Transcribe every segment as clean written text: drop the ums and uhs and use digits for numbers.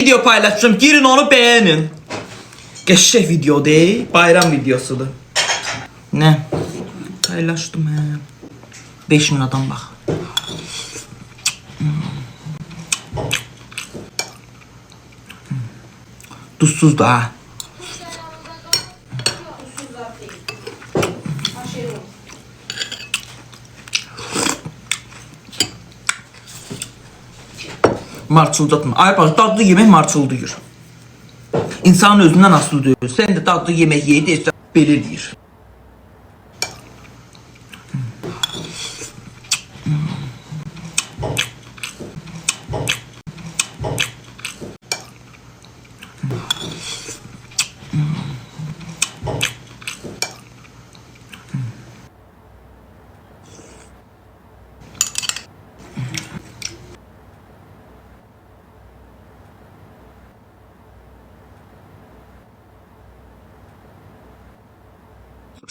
Video paylaşacağım. Girin onu beğenin. Geçecek video değil. Bayram videosudur. Ne? Paylaştım he. 5000 adam bak. Tuzsuz da ha. Marçıldatma. Ay bak, tatlı yemek marçıldıyır. İnsanın özündən asılı deyir. Sen de tatlı yemek ye deyirsən, belə deyir.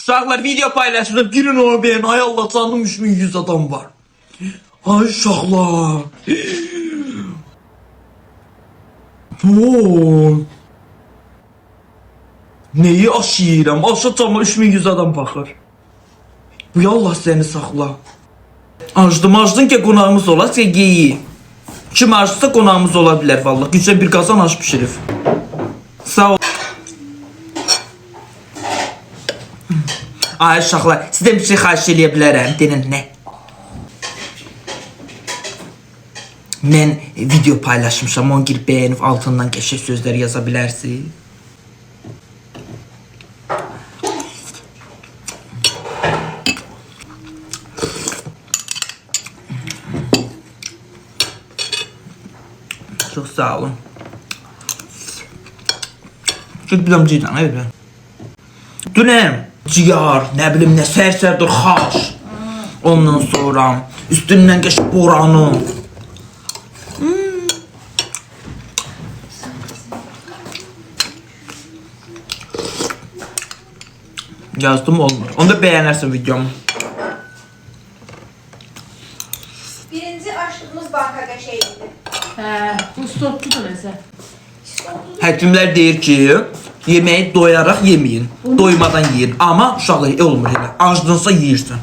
Uşaqlar video paylaşırım. Girin onu beğenin. Ay Allah canım 3100 adam var. Ay uşaqlar. Oo. Neyi aşıyıram? Aşacağıma 3100 adam baxır. Bu Allah seni saxla. Acdın ki qonağımız ola, geyi. Kim acdırsa qonağımız ola bilər vallahi. Güclə bir qazan aş pişirib. Sağ ol. Ay uşaqlar, sizdən bir şey xahiş eləyə bilərəm. Deyin nə? Mən video paylaşmışam, onu girib bəyənib altından qəşəng sözlər yaza bilərsiniz. Çox sağ olun. Git bir damcı ilə, hayır. Dünəm ciyar, nə bilim nə sərsərdir xaş. Ondan sonra üstündən geç boranı. Yazdım olmur. Onu da bəyənərsin videomu. Birinci açdığımız banka qəşəydi. Bu stokludur nəsə. Həkimlər deyir ki, yeməyi doyaraq yeməyin. Doymadan yiyin. Amma uşaqlar olmur elə. Acdınsa yeyirsən.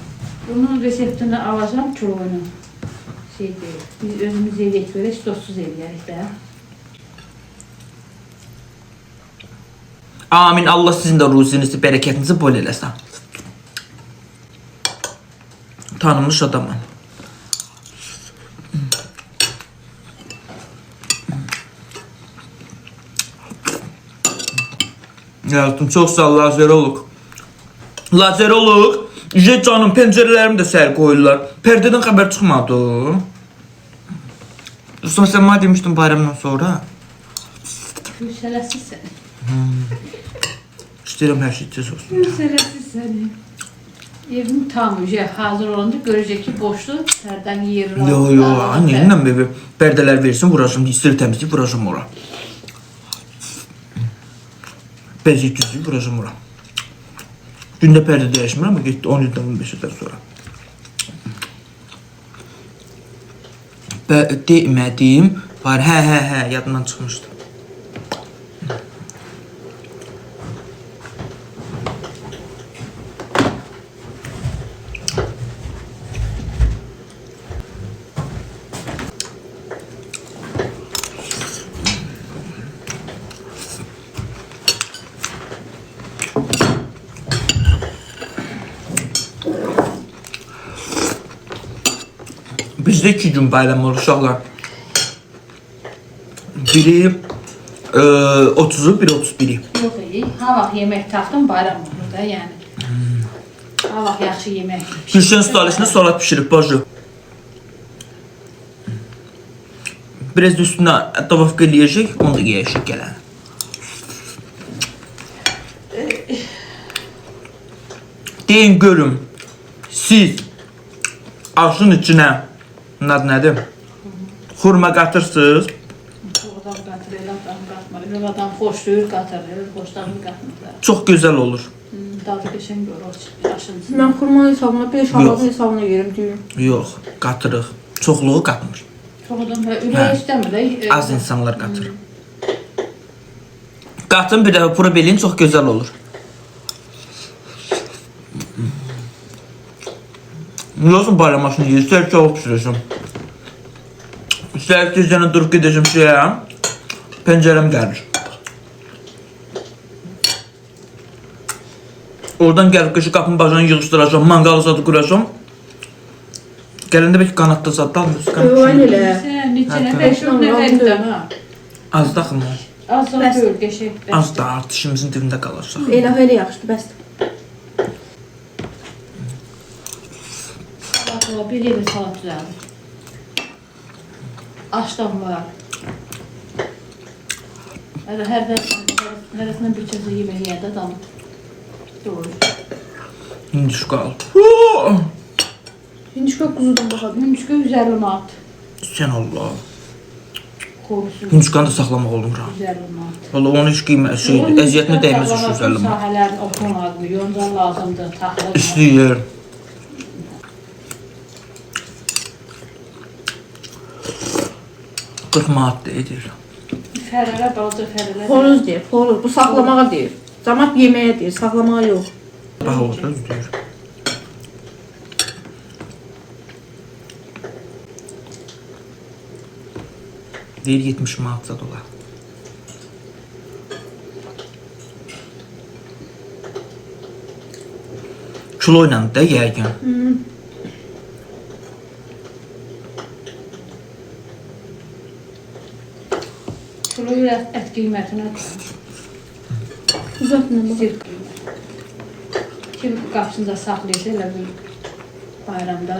Bunun reseptini alacağım kiloyunu. Şey deyil. Biz özümüz eləyək verək, stoksuz eləyərik də. Amin. Allah sizin də ruzinizi, bərəkətinizi bol eləsin. Tanınmış adamım. Yazdım, çox sağ ol, lazerolog. Lazerolog, canım, pəncərələrimi də sər qoyurlar. Pərdədən xəbər çıxmadı. Dostum, sən mənə demişdin bayramdan sonra. Yüksələsiz səni. İstəyirəm hər şey tez olsun. Yüksələsiz səni. Evim tam hazır olunca görəcək ki, boşdur, sərdən yerir. Yo, anne, ilə bebi, pərdələr versin, vuracam, istəyir təmizliyib, vuracam ora. Bəzi düzlüyü vuracam ora. Gündə pərdə dəyişmir, amma getdi 17-dən 15-dən sonra. Demədiyim var, hə, yadından çıxmışdı. Bizdə 2 gün bayram olur uşaqlar. Biri 30'u, biri 31'i. Yox, ha vaxt yemək tapdım, bayram olur da, yəni. Ha vaxt yaxşı yemək. Gülşən stalesində salat pişirib, bacı. Biraz da üstünə davafqa eləyəcək, onu da yeyəcək gələn. Deyin görüm, siz aşın içinə nədir? Xurma qatırsınız. Çox adam qatır, elə adam qatmır. Elə adam xoşlayır, qatır, elə xoşlarını qatmır. Çox gözəl olur. Dadı qəşəng görür, yaşınsın. Mən xurma hesabına, 5 halada hesabına yerim deyim. Yox, qatırıq. Çoxluğu qatmır. Çox adam ürək istəmir. Az insanlar qatır. Qatın bir də probelin çox gözəl olur. Yoxsun bayramasını yiyir, istər çoğu pişirəsən. İstər istəyəcənə durub gedəcəm şeyə, pəncərəm gəlir. Oradan gəlib qışı qapının bacağını yığışdıracam, manqalı zadı quracam. Gələndə belki qanatda zadı almıyorsun. Öyle elə. Sən neçə nəfər, Beş 4 nəfərdən ha. Az da xımı. Az da Bəs. böl, qəşəng. Az da artışımızın dibində qalacaq. Elə yaxşıdır, bəsdir. Salat var, bir yerə salat düzəldir. Aşdan var. Hərəsindən bir çəsə yemək yiyədə adam. Doğru. İndi şu qaldı. Hindişka quzudan baxadım. Mümkün 150 manat. Sən Allah. Korusu Hindiskanı da saxlamaq olmur ha. 150 manat. Valla onun heç qiymət şeydir. Əziyyətinə dəyməz şu üzəlim. Sahələrin oxumağı, yonca lazımdır, taxıl. İstəyir. Qırx manat da edir. Fərələ, balaca fərələ. Xoruz deyir, xoruz. Bu saxlamağa deyir. Camaat yeməyə deyir, saxlamağa yox. Bax orada deyir. Deyir 70 manat dolar. Kilo ilə də yəqin. Kilo ət qiymətinə Uzatma bax. sirk qiymət. Kim qapısında saxlayırsa elə bir bayramda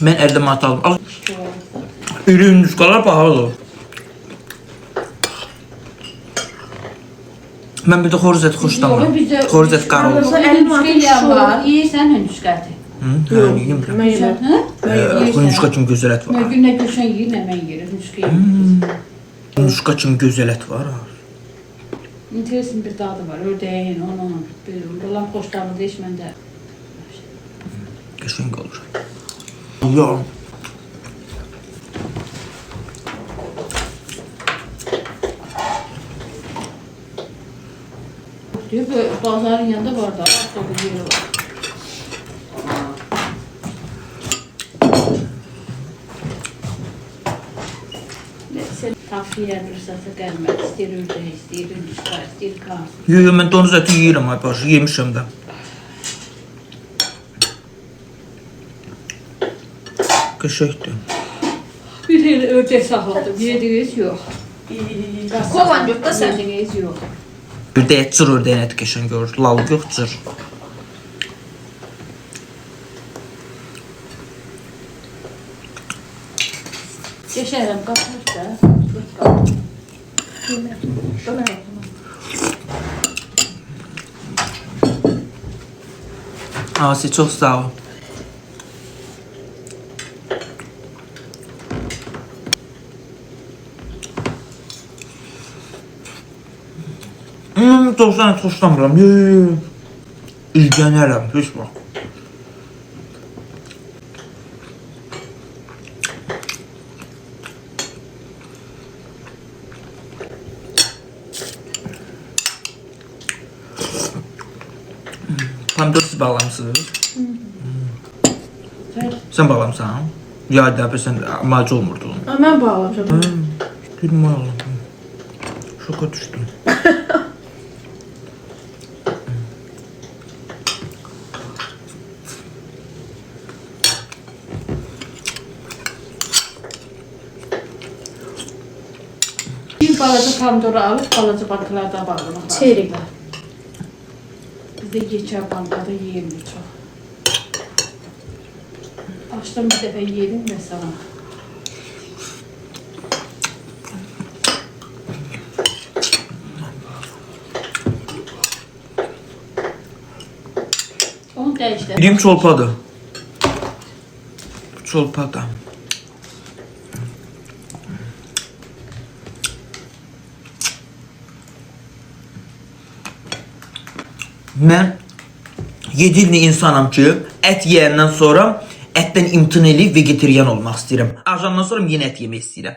Mən 50 manat aldım. Al, kilo olursa. iri hindişkalar pahalıdır. Mən bir də xoruz eti xoşlamıram. Xoruz eti qarı olur. Yox, 50 manat Hündüşkə şov. var, yeyirsən hündüşkəti. Hə, yemirəm. Mən yemirəm. Hə? Hindişka kimi gözəl ət var. Mən günlə Gülşən yeyir, nə mən yeyir, hündüşkə yeyir. Hindişka kimi gözəl ət var ha. İnteresin bir dadı var, ördəyin, onun, bunlar xoşlarını deyiş məndə. Qəşəng olur. Ya. Diyor, bazarın yanında var da, dolu yeri var. Sen tavsiye fırsatı gelmez. İstəyir ördək, istəyir hündüşkə, istəyir kars. Yo, mən donuz əti yeyirəm ay başı, yemişəm də. Qəşəngdir. Bir yeri ördək saxladım, yediniz yox. Kovan yox da sən. Yediniz yox. Bir də cır ördəyin əti qəşəng görür. Lal yox, cır. Geçərəm, qapmış da. Asi, çox sağ ol. Doğrudan ət xoşlamıram. İlgənərəm, heç bax. Pomidor siz bağlamısınız? Sən bağlamısan? Ya da sən amacı olmurdun. Mən bağlamışam. Dedim ay Allah. Şoka düşdüm. Bir balaca pomidoru alıp balaca banklarda bağlamak lazım. Çeyrek. Bizde geçer bankada yiyemiyor çok. Açtım bir defa yedim ve sana. Onu değiştir. Birim çolpadır. Çolpada. Mən 7 illi insanam ki, ət yeyəndən sonra ətdən imtina eləyib vegetarian olmaq istəyirəm. Ajandan sonra yenə ət yemək istəyirəm.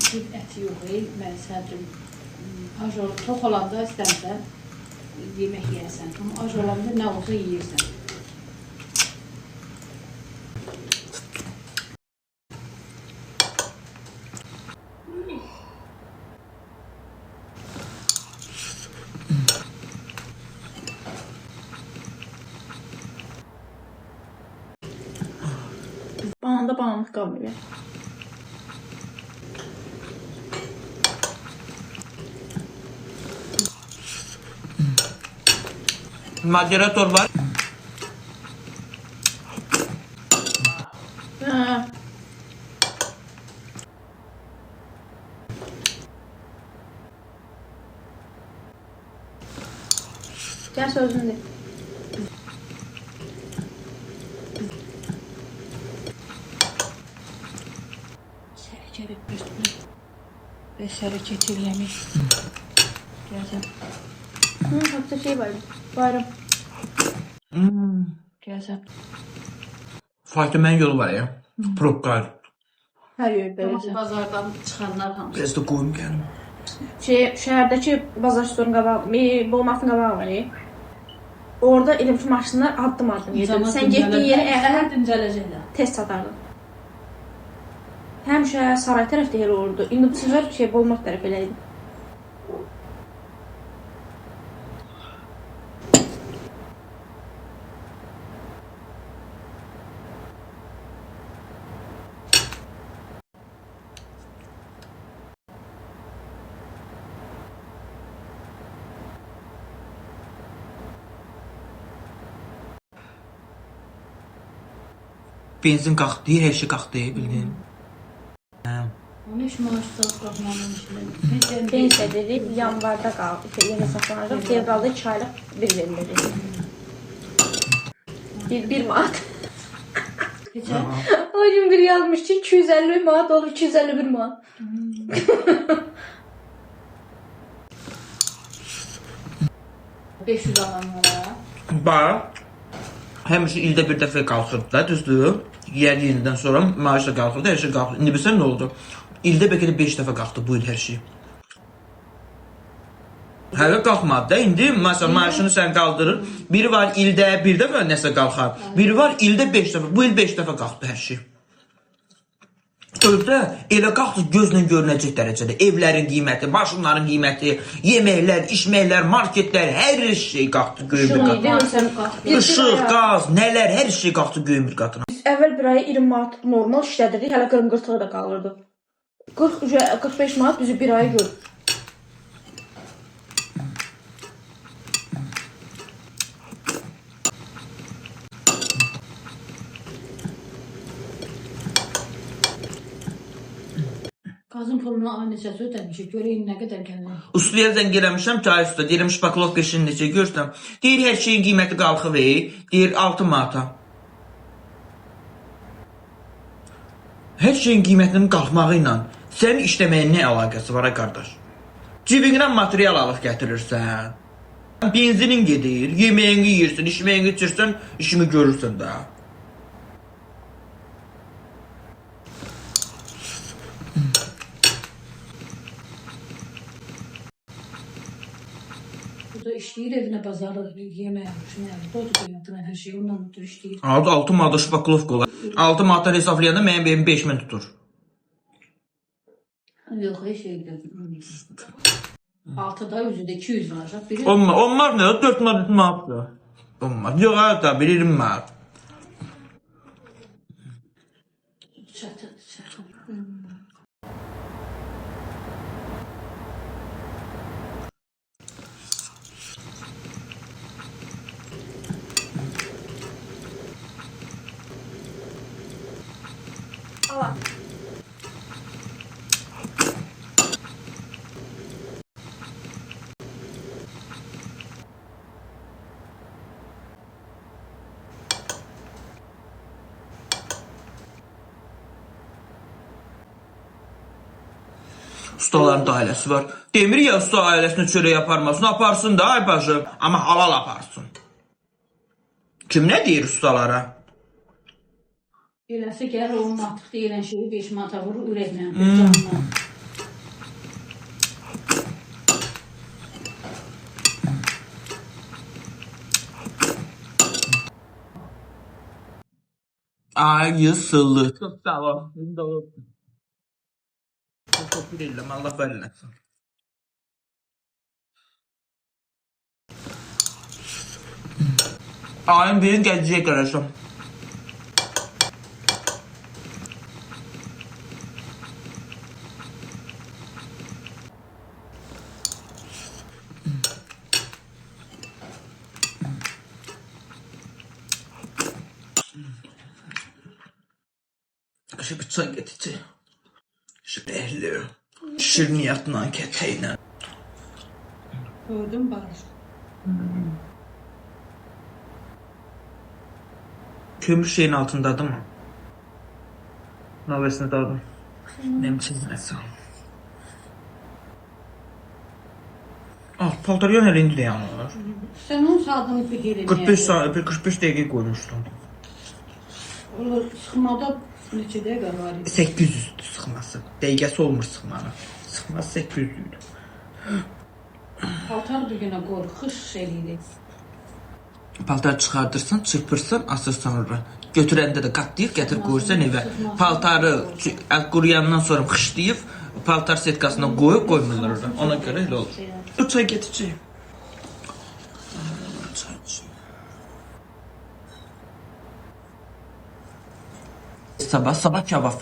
bir əti yox, mən sədrim. Tox olanda istəmirsən, yemək yeyəsən. Amma ac olanda nə olsa yeyirsən. Bananda bananlıq qalmıyor. Moderator var. Ha. Gel sözünü de. Sərəkət etmirsən. Və sərəkət eləmək. Gəlsən. Hatta şey var. Bayram. Gəlsən. Faytomen yolu var ya. Probka. Her yer Tamam, böyle. bazardan çıxanlar hamısı. Biraz da koyayım geldim. Şehirdeki bazar storun qabağı, Bolmartın qabağı var ya. Orada elə bütün maşınlar addım gedirdi. Sen getdiyin yeri əxlən dincələcəklər. test satardın. Həmişə saray tərəfdə yer olurdu. İndi bu sefer Bolmart tərəf elə idi. Benzin kalktı, her şey kalktı bildin. Onun iş maaşı qalxmanın işini. Pensiya dedik, yanvarda qaldı. Yenə saxlanacaq. Fevralda 2 aylıq bir verilir. Bir manat. Keçə. O gün biri yazmış ki 250 manat olub 251 manat. $500 alanlara. Bak. Həmişə ildə bir dəfə qalxırdı da, düzdür? Yer yenidən sonra maaş da qalxırdı, hər şey qalxırdı. İndi bilsən nə oldu? İldə bəlkə də 5 dəfə qalxdı bu il hər şey. Hələ qalxmadı da, indi məsələn maaşını sən qaldırır. Biri var ildə bir dəfə nəsə qalxar. Biri var ildə 5 dəfə. Bu il 5 dəfə qalxdı hər şey. Öldə elə qalxdı gözlə görünəcək dərəcədə. Evlərin qiyməti, maşınların qiyməti, yeməklər, içməklər, marketlər, hər şey qalxdı göyün bir qatına. Işıq, qaz, nələr, hər şey qalxdı göyün bir qatına. Biz əvvəl bir aya 20 manat normal işlədirdik, hələ qırım-qırtığı da qalırdı. 40-45 manat bizi bir aya görür. Qazın pulunu neçəsi ödəmişik, görəyim nə qədər gəlir. Ustaya zəng eləmişəm, çay usta, deyirəm şpaklovka işini necə görsən. Deyir hər şeyin qiyməti qalxıb, deyir 6 manata. Hər şeyin qiymətinin qalxmağı ilə sənin işləməyin nə əlaqəsi var, qardaş? Cibindən material alıb gətirirsən. Benzinin gedir, yeməyini yeyirsən, içməyini içirsən, işini görürsən də. Burada işləyir, evinə bazarı, yemək almış, nə alır, dodu qiymətinə hər şey, ondan ötürü işləyir. 6 manata şpaklovka olar. 6 manata hesablayanda mənim evim 5000 tutur. Yox, heç şey gözüm. 6'da üzüdə 200 varacaq. Biri Onlar nə? 4 manat manatdır. Onlar. Yox, hətta bir 20 manat. çatır. Allah. Ustaların da ailəsi var. Demir ya usta ailəsinə çörək aparmasın, aparsın da ay bacım, amma halal aparsın. Kim nə deyir ustalara? Eləsi gəlir 10 manatlık deyilən şeyi 5 manata vurur ürəklə, canla. Ayısılı. Çok sağ ol. Teşekkür ederim. Allah versin. Ayın birin gələcək qardaşım. Şu bir çay getici. Şu behli. Şirniyatla, kətəylə. Gördüm Barış. Kömür şeyin altındadır mı? Navesini daldım. Nem çizməsi. Ah, paltar yan indi də yanır. Sen onun saatini bir gelin. 45 dəqiqə qoymuşdum. Sıxmada neçə dəqiqə var idi? 800'dü sıxması. Dəqiqəsi olmur sıxmanın. Sıxması 800 idi. Paltar bir günə qoyur, xış eləyir. Paltar çıxardırsan, çırpırsan, asırsan ora. Götürəndə də qatlayıb, gətir qoyursan evə. Paltarı quruyandan sonra xışlayıb, paltar setkasına qoyub qoymurlar ora. Ona görə elə olur. Çay getəcək. Sabah kebab.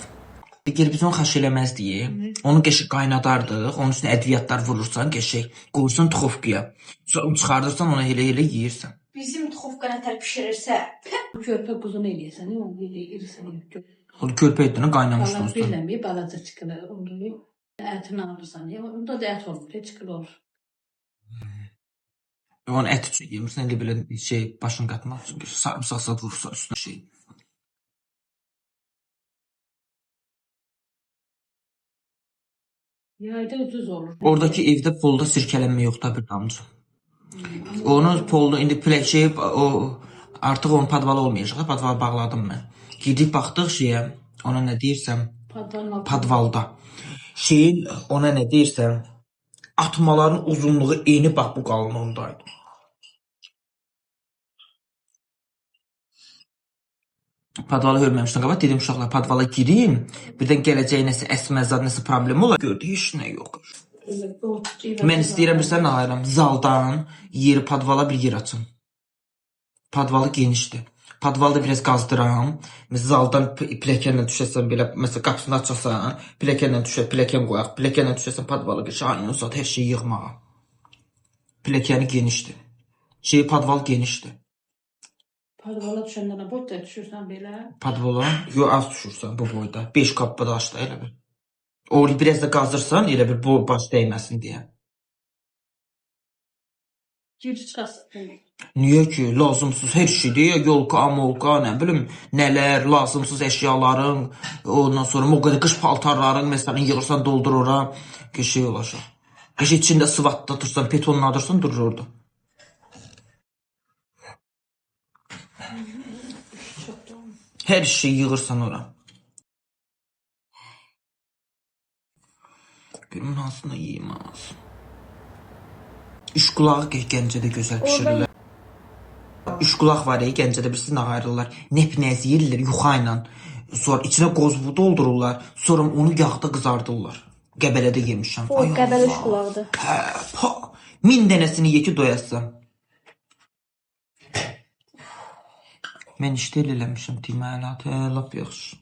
Digər biz onu xaş eləməzdik. Onu qəşəng qaynadardıq. Onun üstünə ədviyyatlar vurursan, qəşəng qoyursan tuxovkaya. Sonra çıxardırsan, onu elə yeyirsən. Bizim tuxovka nətər pişirirsə, Körpə quzunu eləyəsən, onu eləyirsən. Onu körpə etdiyinə qaynamışdı Balaca usta. bilən bir balaca çıxılır. Onu ətini alırsan. Onda da ət olmur, çıxıl olur. Onu ət üçün yemirsən, elə belə başını qatmaq üçün. Sarımsaq zad vurursan üstünə şey. Yayda ucuz olur. Oradakı evdə polda sirkələnmə yoxdur bir damcı. Onu polda indi o artıq onun padvalı olmayacaq. Padvalı bağladım mən. Gidib baxdıq şeyə, ona nə deyirsəm, padvalda. Şeyin ona nə deyirsəm, atmaların uzunluğu eyni bax bu qalınlığındaydı. Padvalı hörməmişdən qabaq dedim uşaqlar padvala girim, birdən gələcək nəsə əsməzad, nəsə problem olar. Gördü, heç nə yox. Mən istəyirəm bilsən nə ayıram, zaldan yeri padvala bir yer açım. Padvalı genişdir. Padvalı da biraz qazdıram. Zaldan pilləkənlə düşəsən belə, məsələn qapısını açasan, pilləkənlə pilləkən qoyaq, pilləkənlə düşəsən padvalı bir şahinin uzat, hər şeyi yığmağa. Pilləkəni genişdir. Padval genişdir. Padvala düşəndən boyda düşürsən belə. Padvala, az düşürsən bu boyda. 5 qapı da aşda elə bir. Onu biraz da qazırsan, elə bir bu baş dəyməsin deyə. Gir çıxasın. Niyə ki, lazımsız hər şeydir, yolka, amolka, nə bilim, nələr, lazımsız əşyaların, ondan sonra o qədər qış paltarların, məsələn, yığırsan, doldur ora, şey olacaq. İçində sıvatda dursan, betonladırsan, durur orada. Hər şey yığırsan ora. Görüm hansını yiyeyim az. Üşqulağı Gəncədə gözəl pişirirlər. Üşqulaq var ya, Gəncədə birisi nə ayrılırlar. Nepnəz yeyirlər yuxa ilə. Sonra içinə qozbu doldururlar. Sonra onu yağda qızardırlar. Qəbələdə yemişəm. O qəbələ üşqulaqdır. Hə, 1000 dənəsini ye ki doyasın. Mən işdə eləmişəm deməli, lap yaxşı.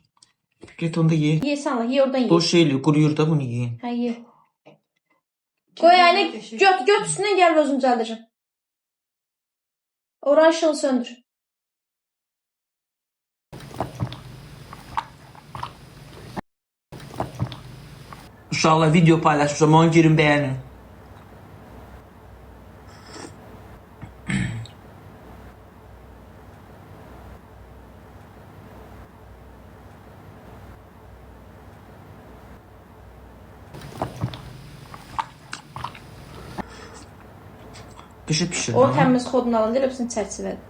Get onda ye. Yesən Allah, ye oradan ye. Boş şeyli, quruyur da bunu yiyin. Hə, ye. Qoy yani, göt üstündən gəl özüm düzəldirəm. Oranı işığını söndür. Uşaqlar video paylaşmışam, onu girin bəyənin. Pişir. O təmiz xodunu alın, deyil, hepsini çərçivədir.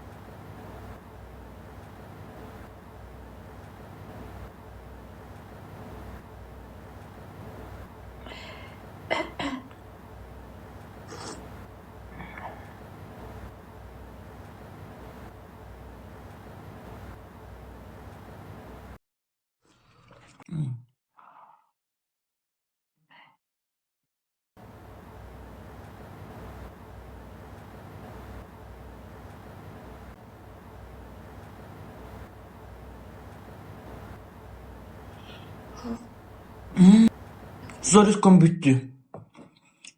Zaretkam bitdi.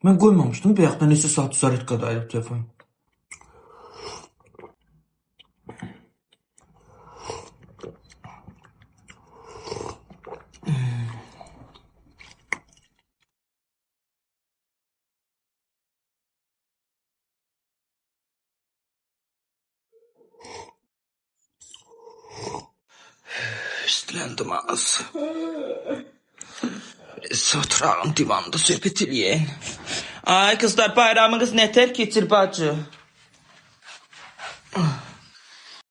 Mən qoymamışdım. Bayaqda neçə saat zaretkada ayırıb telefon. İstiləndim az. Oturağın divanda söhbət eləyən. Ay kızlar, bayramınız nətər keçir bacı?